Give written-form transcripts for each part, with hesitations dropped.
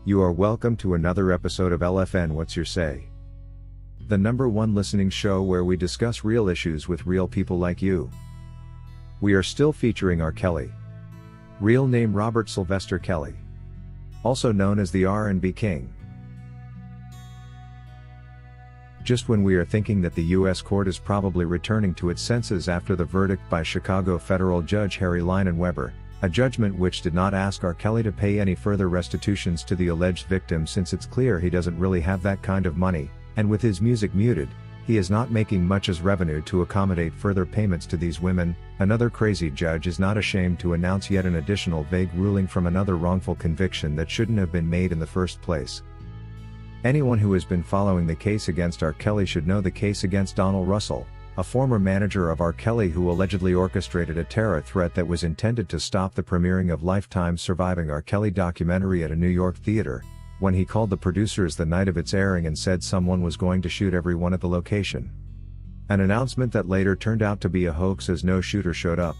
You are welcome to another episode of LFN What's Your Say? The #1 listening show where we discuss real issues with real people like you. We are still featuring R. Kelly. Real name Robert Sylvester Kelly. Also known as the RnB King. Just when we are thinking that the U.S. court is probably returning to its senses after the verdict by Chicago federal judge Harry Leinenweber, a judgment which did not ask R. Kelly to pay any further restitutions to the alleged victim since it's clear he doesn't really have that kind of money, and with his music muted, he is not making much as revenue to accommodate further payments to these women. Another crazy judge is not ashamed to announce yet an additional vague ruling from another wrongful conviction that shouldn't have been made in the first place. Anyone who has been following the case against R. Kelly should know the case against Don Russel, a former manager of R. Kelly who allegedly orchestrated a terror threat that was intended to stop the premiering of Lifetime's Surviving R. Kelly documentary at a New York theater, when he called the producers the night of its airing and said someone was going to shoot everyone at the location. An announcement that later turned out to be a hoax as no shooter showed up.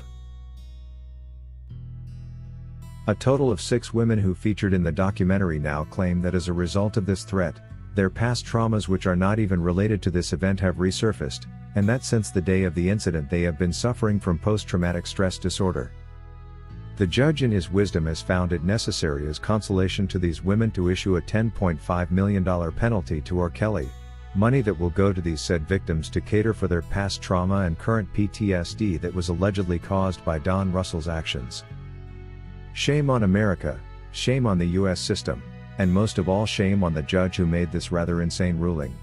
A total of 6 women who featured in the documentary now claim that as a result of this threat, their past traumas which are not even related to this event have resurfaced, and that since the day of the incident they have been suffering from post-traumatic stress disorder. The judge in his wisdom has found it necessary as consolation to these women to issue a $10.5 million penalty to R. Kelly, money that will go to these said victims to cater for their past trauma and current PTSD that was allegedly caused by Don Russel's actions. Shame on America, shame on the US system, and most of all shame on the judge who made this rather insane ruling.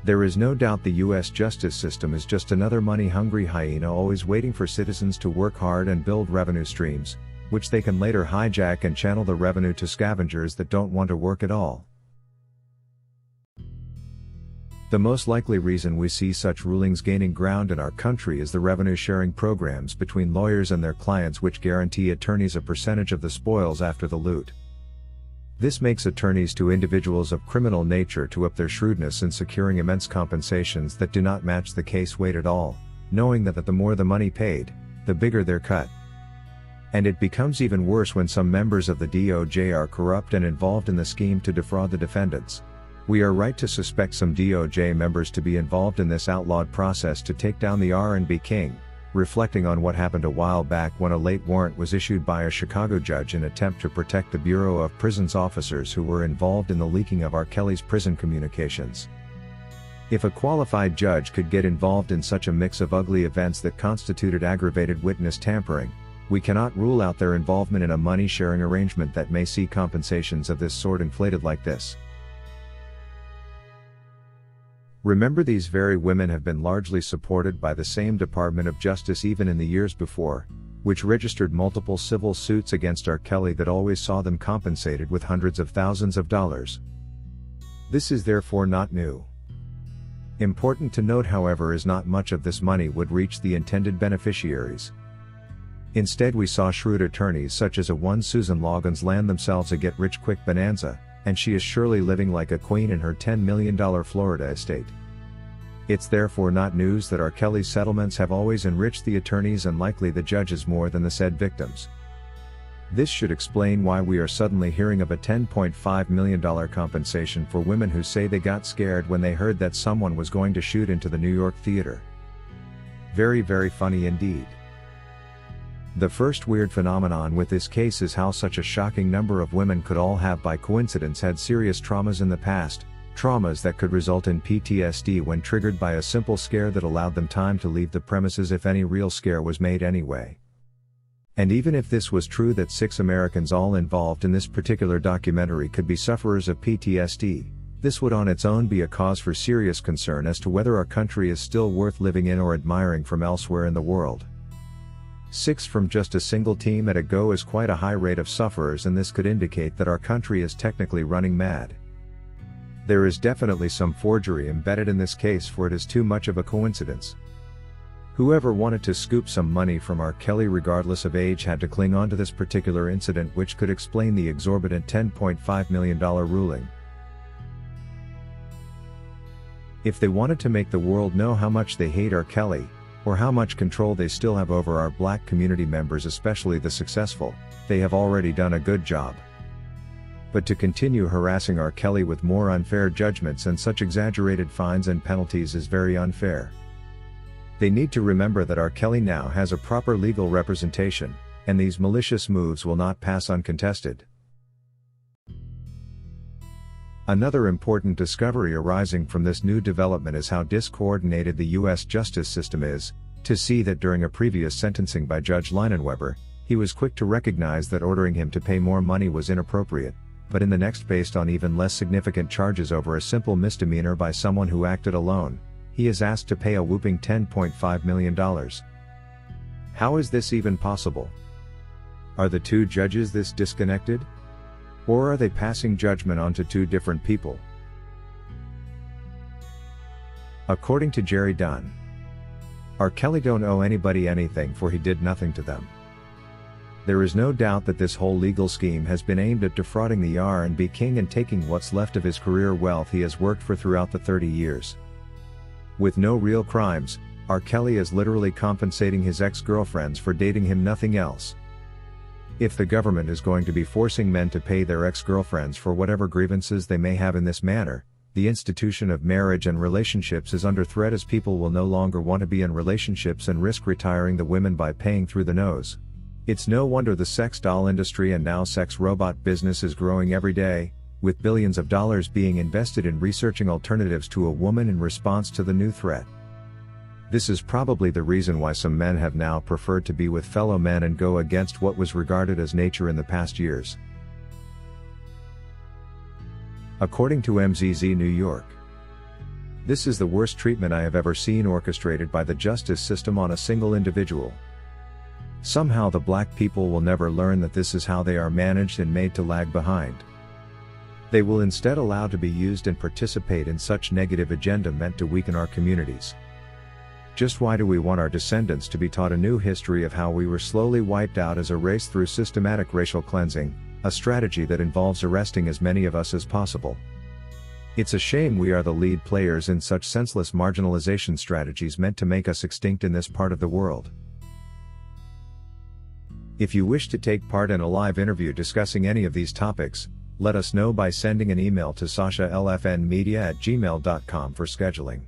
There is no doubt the US justice system is just another money-hungry hyena always waiting for citizens to work hard and build revenue streams, which they can later hijack and channel the revenue to scavengers that don't want to work at all. The most likely reason we see such rulings gaining ground in our country is the revenue-sharing programs between lawyers and their clients which guarantee attorneys a percentage of the spoils after the loot. This makes attorneys to individuals of criminal nature to up their shrewdness in securing immense compensations that do not match the case weight at all, knowing that the more the money paid, the bigger their cut. And it becomes even worse when some members of the DOJ are corrupt and involved in the scheme to defraud the defendants. We are right to suspect some DOJ members to be involved in this outlawed process to take down the RnB King, reflecting on what happened a while back when a late warrant was issued by a Chicago judge in an attempt to protect the Bureau of Prisons officers who were involved in the leaking of R. Kelly's prison communications. If a qualified judge could get involved in such a mix of ugly events that constituted aggravated witness tampering, we cannot rule out their involvement in a money-sharing arrangement that may see compensations of this sort inflated like this. Remember, these very women have been largely supported by the same Department of Justice even in the years before, which registered multiple civil suits against R. Kelly that always saw them compensated with hundreds of thousands of dollars. This is therefore not new. Important to note, however, is not much of this money would reach the intended beneficiaries. Instead, we saw shrewd attorneys such as a one Susan Loggins land themselves a get-rich-quick bonanza, and she is surely living like a queen in her $10 million Florida estate. It's therefore not news that R. Kelly's settlements have always enriched the attorneys and likely the judges more than the said victims. This should explain why we are suddenly hearing of a $10.5 million compensation for women who say they got scared when they heard that someone was going to shoot into the New York theater. Very, very funny indeed. The first weird phenomenon with this case is how such a shocking number of women could all have by coincidence had serious traumas in the past, traumas that could result in PTSD when triggered by a simple scare that allowed them time to leave the premises if any real scare was made anyway. And even if this was true that 6 Americans all involved in this particular documentary could be sufferers of PTSD, this would on its own be a cause for serious concern as to whether our country is still worth living in or admiring from elsewhere in the world. 6 from just a single team at a go is quite a high rate of sufferers, and this could indicate that our country is technically running mad. There is definitely some forgery embedded in this case, for it is too much of a coincidence. Whoever wanted to scoop some money from R. Kelly regardless of age had to cling on to this particular incident, which could explain the exorbitant $10.5 million ruling. If they wanted to make the world know how much they hate R. Kelly, or how much control they still have over our black community members, especially the successful, they have already done a good job. But to continue harassing R. Kelly with more unfair judgments and such exaggerated fines and penalties is very unfair. They need to remember that R. Kelly now has a proper legal representation, and these malicious moves will not pass uncontested. Another important discovery arising from this new development is how discoordinated the U.S. justice system is, to see that during a previous sentencing by Judge Leinenweber, he was quick to recognize that ordering him to pay more money was inappropriate, but in the next, based on even less significant charges over a simple misdemeanor by someone who acted alone, he is asked to pay a whopping $10.5 million. How is this even possible? Are the two judges this disconnected? Or are they passing judgment onto two different people? According to Jerry Dunn, R. Kelly don't owe anybody anything, for he did nothing to them. There is no doubt that this whole legal scheme has been aimed at defrauding the RnB King and taking what's left of his career wealth he has worked for throughout the 30 years. With no real crimes, R. Kelly is literally compensating his ex-girlfriends for dating him, nothing else. If the government is going to be forcing men to pay their ex-girlfriends for whatever grievances they may have in this manner, the institution of marriage and relationships is under threat, as people will no longer want to be in relationships and risk retiring the women by paying through the nose. It's no wonder the sex doll industry and now sex robot business is growing every day, with billions of dollars being invested in researching alternatives to a woman in response to the new threat. This is probably the reason why some men have now preferred to be with fellow men and go against what was regarded as nature in the past years. According to MZZ New York, this is the worst treatment I have ever seen orchestrated by the justice system on a single individual. Somehow the black people will never learn that this is how they are managed and made to lag behind. They will instead allow to be used and participate in such negative agenda meant to weaken our communities. Just why do we want our descendants to be taught a new history of how we were slowly wiped out as a race through systematic racial cleansing, a strategy that involves arresting as many of us as possible? It's a shame we are the lead players in such senseless marginalization strategies meant to make us extinct in this part of the world. If you wish to take part in a live interview discussing any of these topics, let us know by sending an email to sashalfnmedia@gmail.com for scheduling.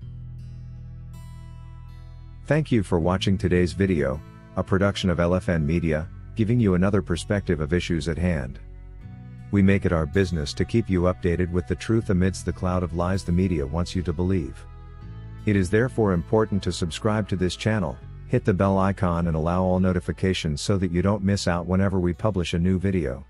Thank you for watching today's video, a production of LFN Media, giving you another perspective of issues at hand. We make it our business to keep you updated with the truth amidst the cloud of lies the media wants you to believe. It is therefore important to subscribe to this channel, hit the bell icon and allow all notifications so that you don't miss out whenever we publish a new video.